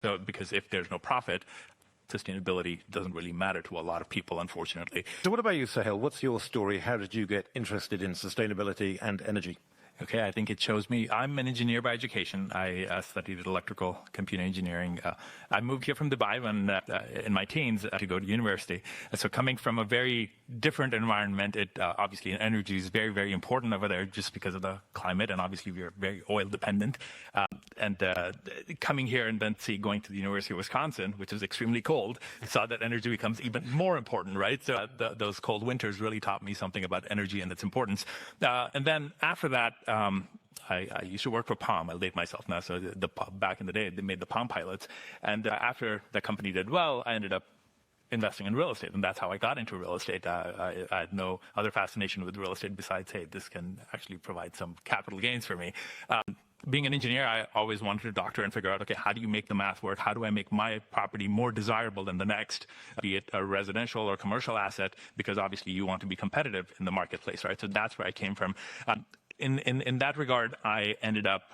So, because if there's no profit, sustainability doesn't really matter to a lot of people, unfortunately. So what about you, Suhail? What's your story? How did you get interested in sustainability and energy? Okay, I think it shows me. I'm an engineer by education. I studied electrical computer engineering. I moved here from Dubai when in my teens to go to university. So coming from a very different environment, it obviously energy is very, very important over there just because of the climate, and obviously we're very oil dependent. And coming here and then going to the University of Wisconsin, which is extremely cold, saw that energy becomes even more important, right? So those cold winters really taught me something about energy and its importance. And then after that, I used to work for Palm. I'll date myself now. So back in the day, they made the Palm pilots. And after the company did well, I ended up investing in real estate. And that's how I got into real estate. I had no other fascination with real estate besides, hey, this can actually provide some capital gains for me. Being an engineer, I always wanted to doctor and figure out, okay, how do you make the math work? How do I make my property more desirable than the next, be it a residential or commercial asset? Because obviously you want to be competitive in the marketplace, right? So that's where I came from. In that regard, I ended up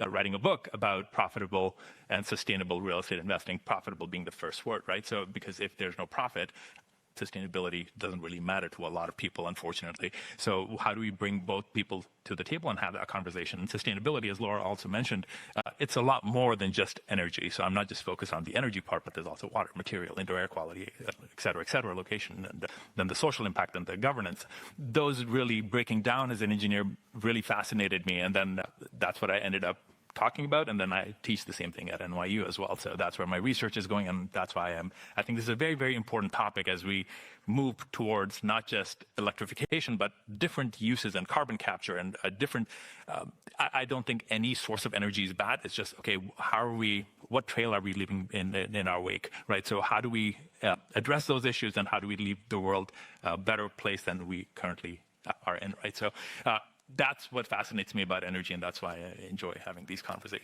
writing a book about profitable and sustainable real estate investing, profitable being the first word, right? So because if there's no profit, sustainability doesn't really matter to a lot of people, unfortunately. So how do we bring both people to the table and have that conversation? And sustainability, as Laura also mentioned, it's a lot more than just energy. So I'm not just focused on the energy part, but there's also water, material, indoor air quality, et cetera, location, and then the social impact and the governance. Those really breaking down as an engineer really fascinated me. And then that's what I ended up talking about, and then I teach the same thing at NYU as well. So that's where my research is going, and that's why I think this is a very, very important topic as we move towards not just electrification, but different uses and carbon capture and different. I don't think any source of energy is bad. It's just, okay, what trail are we leaving in our wake, right? So how do we address those issues, and how do we leave the world a better place than we currently are in, right? So that's what fascinates me about energy, and that's why I enjoy having these conversations.